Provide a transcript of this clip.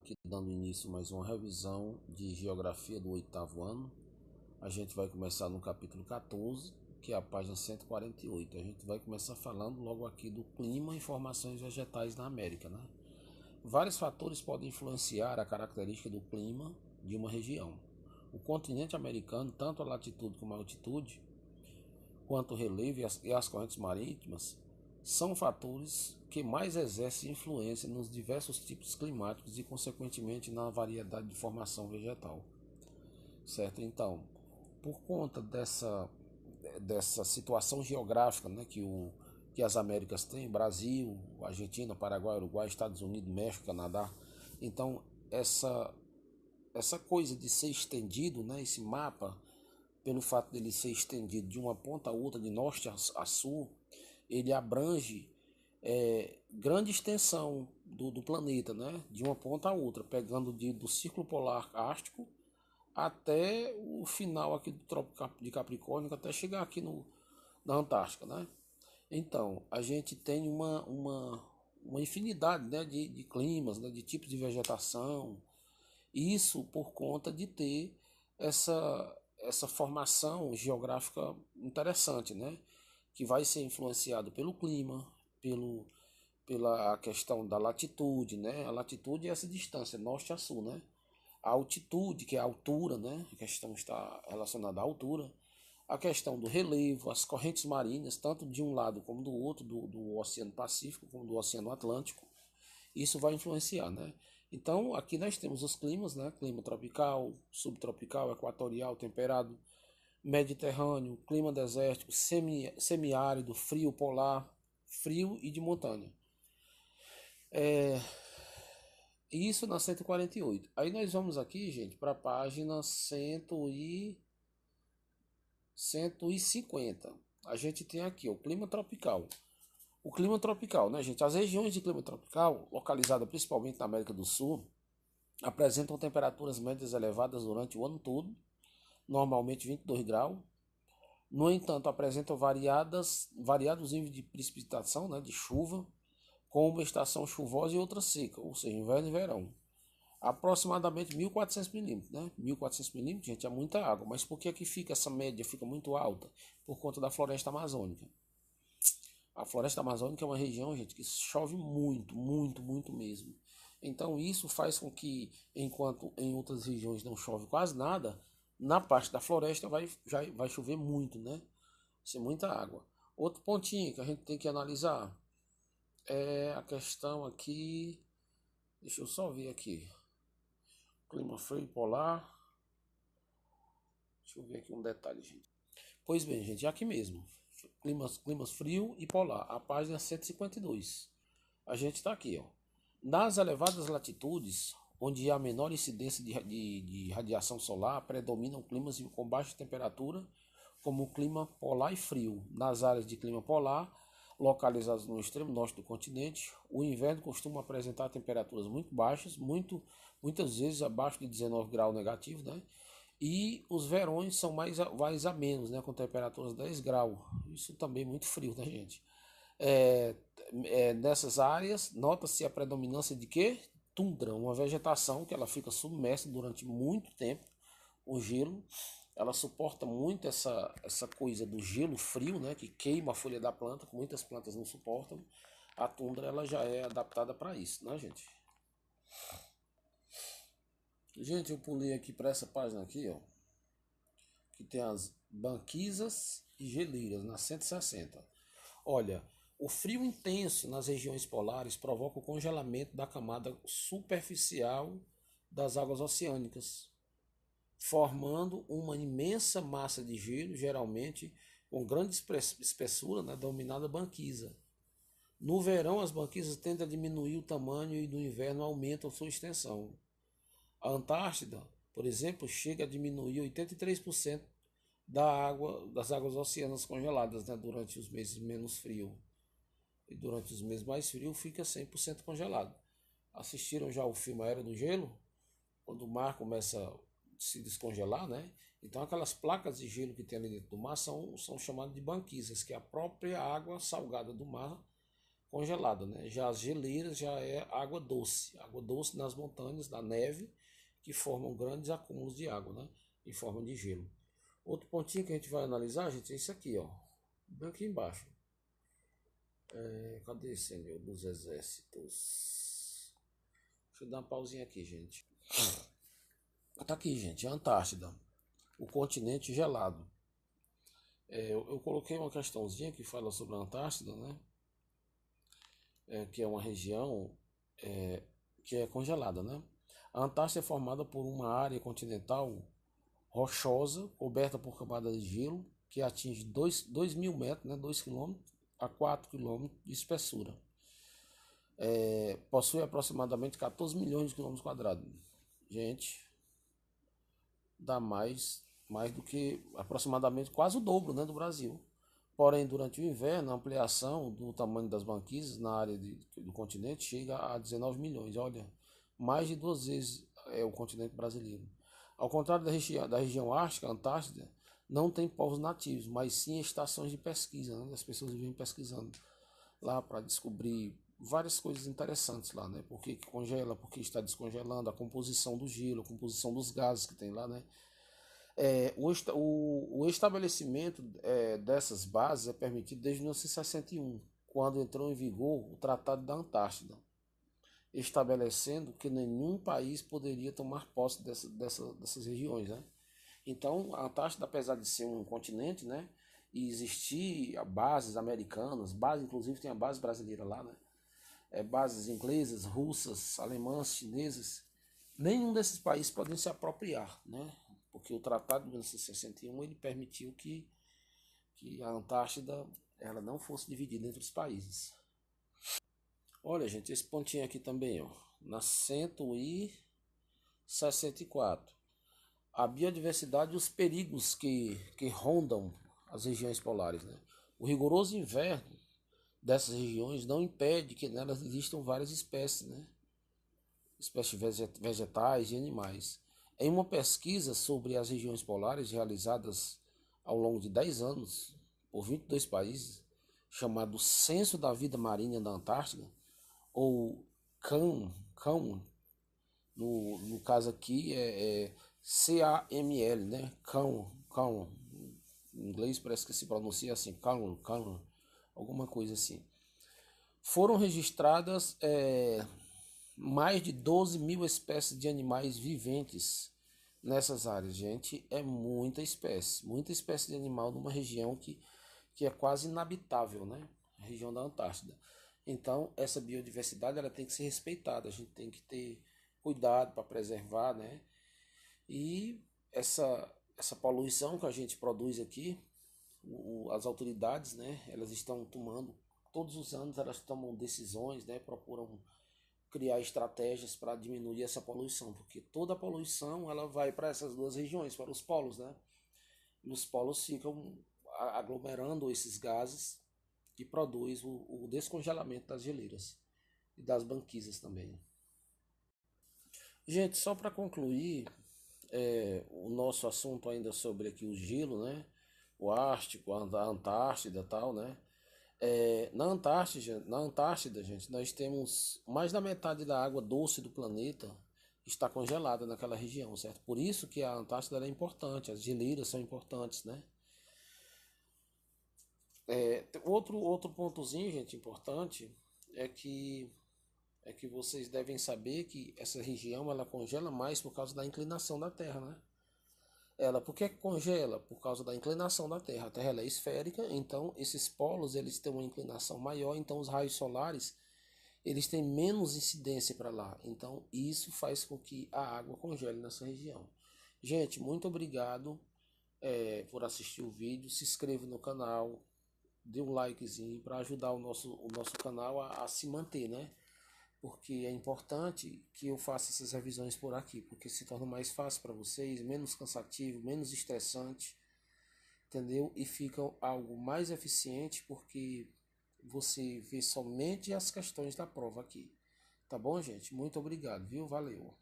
aqui dando início a mais uma revisão de geografia do 8º ano. A gente vai começar no capítulo 14, que é a página 148. A gente vai começar falando logo aqui do clima e formações vegetais na América, né? Vários fatores podem influenciar a característica do clima de uma região. O continente americano, tanto a latitude como a altitude, quanto o relevo e as correntes marítimas, são fatores que mais exercem influência nos diversos tipos climáticos e, consequentemente, na variedade de formação vegetal. Certo? Então, por conta dessa situação geográfica, né, que as Américas têm, Brasil, Argentina, Paraguai, Uruguai, Estados Unidos, México, Canadá, então essa coisa de ser estendido, né, esse mapa, pelo fato dele ser estendido de uma ponta a outra, de norte a sul, ele abrange grande extensão do planeta, né? De uma ponta a outra, pegando do Círculo Polar Ártico até o final aqui do Trópico de Capricórnio, até chegar aqui na Antártica, né? Então, a gente tem uma infinidade, né, de climas, né, de tipos de vegetação, isso por conta de ter essa formação geográfica interessante, né? Que vai ser influenciado pelo clima, pela questão da latitude, né? A latitude é essa distância, norte a sul, né? A altitude, que é a altura, né? A questão está relacionada à altura. A questão do relevo, as correntes marinhas, tanto de um lado como do outro, do Oceano Pacífico como do Oceano Atlântico. Isso vai influenciar, né? Então, aqui nós temos os climas, né? Clima tropical, subtropical, equatorial, temperado, mediterrâneo, clima desértico, semiárido, frio polar, frio e de montanha. Isso na 148. Aí nós vamos aqui, gente, para a página 150. A gente tem aqui o clima tropical. O clima tropical, né, gente? As regiões de clima tropical, localizadas principalmente na América do Sul, apresentam temperaturas médias elevadas durante o ano todo, normalmente 22 graus. No entanto, apresentam variados níveis de precipitação, né, de chuva, com uma estação chuvosa e outra seca, ou seja, inverno e verão. Aproximadamente 1.400 milímetros, né? 1.400 milímetros, gente, é muita água. Mas por que fica essa média fica muito alta? Por conta da floresta amazônica. A floresta amazônica é uma região, gente, que chove muito, muito, muito mesmo. Então isso faz com que, enquanto em outras regiões não chove quase nada, na parte da floresta vai chover muito, né? Ser muita água. Outro pontinho que a gente tem que analisar é a questão aqui. Deixa eu só ver aqui. Clima frio e polar. Deixa eu ver aqui um detalhe, gente. Pois bem, gente, aqui mesmo. Climas frio e polar. A página 152. A gente está aqui, ó. Nas elevadas latitudes, onde há menor incidência de radiação solar, predominam climas com baixa temperatura, como o clima polar e frio. Nas áreas de clima polar, localizadas no extremo norte do continente, o inverno costuma apresentar temperaturas muito baixas, muitas vezes abaixo de 19 graus negativos, né? E os verões são mais a menos, né? Com temperaturas 10 graus. Isso também é muito frio, né, gente? Nessas áreas, nota-se a predominância de quê? Tundra, uma vegetação que ela fica submersa durante muito tempo. O gelo, ela suporta muito essa coisa do gelo frio, né? Que queima a folha da planta, que muitas plantas não suportam. A tundra, ela já é adaptada para isso, né, gente? Gente, eu pulei aqui para essa página aqui, ó, que tem as banquisas e geleiras na 160. Olha, o frio intenso nas regiões polares provoca o congelamento da camada superficial das águas oceânicas, formando uma imensa massa de gelo, geralmente com grande espessura, né, denominada banquisa. No verão, as banquisas tendem a diminuir o tamanho e no inverno aumentam sua extensão. A Antártida, por exemplo, chega a diminuir 83% das águas oceânicas congeladas, né, durante os meses menos frios. E durante os meses mais frios fica 100% congelado. Assistiram já o filme A Era do Gelo? Quando o mar começa a se descongelar, né? Então aquelas placas de gelo que tem ali dentro do mar são chamadas de banquisas, que é a própria água salgada do mar congelada, né? Já as geleiras já é água doce nas montanhas, da neve, que formam grandes acúmulos de água, né? Em forma de gelo. Outro pontinho que a gente vai analisar, gente, é esse aqui, ó, bem aqui embaixo. Cadê, Senhor dos Exércitos? Deixa eu dar uma pausinha aqui, gente. Tá aqui, gente, a Antártida, o continente gelado. Eu coloquei uma questãozinha que fala sobre a Antártida, né? Que é uma região que é congelada, né? A Antártida é formada por uma área continental rochosa, coberta por camadas de gelo, que atinge 2.000 metros, né? 2 quilômetros a 4 quilômetros de espessura. Possui aproximadamente 14 milhões de quilômetros quadrados. Gente, dá mais do que aproximadamente quase o dobro, né, do Brasil. Porém, durante o inverno, a ampliação do tamanho das banquisas na área do continente chega a 19 milhões. Olha, mais de 2 vezes o continente brasileiro. Ao contrário da região ártica, a Antártida não tem povos nativos, mas sim estações de pesquisa, né? As pessoas vivem pesquisando lá para descobrir várias coisas interessantes lá, né? Por que congela, por que está descongelando, a composição do gelo, a composição dos gases que tem lá, né? O estabelecimento dessas bases é permitido desde 1961, quando entrou em vigor o Tratado da Antártida, estabelecendo que nenhum país poderia tomar posse dessas regiões, né? Então, a Antártida, apesar de ser um continente, né, e existir bases americanas, base, inclusive tem a base brasileira lá, né? Bases inglesas, russas, alemãs, chinesas, nenhum desses países podem se apropriar, né? Porque o Tratado de 1961 ele permitiu que a Antártida ela não fosse dividida entre os países. Olha, gente, esse pontinho aqui também, ó, na 164. A biodiversidade e os perigos que rondam as regiões polares, né? O rigoroso inverno dessas regiões não impede que nelas existam várias espécies, né? Espécies vegetais e animais. Em uma pesquisa sobre as regiões polares realizadas ao longo de 10 anos por 22 países, chamado Censo da Vida Marinha da Antártida, ou CAM, no caso aqui é CAML, né? CAM, em inglês parece que se pronuncia assim, CAM, alguma coisa assim. Foram registradas mais de 12 mil espécies de animais viventes nessas áreas, gente. É muita espécie de animal numa região que é quase inabitável, né? A região da Antártida. Então, essa biodiversidade ela tem que ser respeitada, a gente tem que ter cuidado para preservar, né? E essa poluição que a gente produz aqui, as autoridades, né? Elas estão tomando, todos os anos elas tomam decisões, né? Procuram criar estratégias para diminuir essa poluição, porque toda a poluição ela vai para essas duas regiões, para os polos, né? E os polos ficam aglomerando esses gases que produz o descongelamento das geleiras e das banquisas também. Gente, só para concluir o nosso assunto ainda sobre aqui o gelo, né? O Ártico, a Antártida e tal, né? Na Antártida, gente, nós temos mais da metade da água doce do planeta está congelada naquela região, certo? Por isso que a Antártida ela é importante, as geleiras são importantes, né? Outro pontozinho, gente, importante é que é que vocês devem saber que essa região ela congela mais por causa da inclinação da Terra, né? Por que congela? Por causa da inclinação da Terra. A Terra ela é esférica, então esses polos eles têm uma inclinação maior, então os raios solares eles têm menos incidência para lá. Então isso faz com que a água congele nessa região. Gente, muito obrigado por assistir o vídeo. Se inscreva no canal, dê um likezinho para ajudar o nosso canal a se manter, né? Porque é importante que eu faça essas revisões por aqui, porque se torna mais fácil para vocês, menos cansativo, menos estressante, entendeu? E fica algo mais eficiente porque você vê somente as questões da prova aqui. Tá bom, gente? Muito obrigado, viu? Valeu.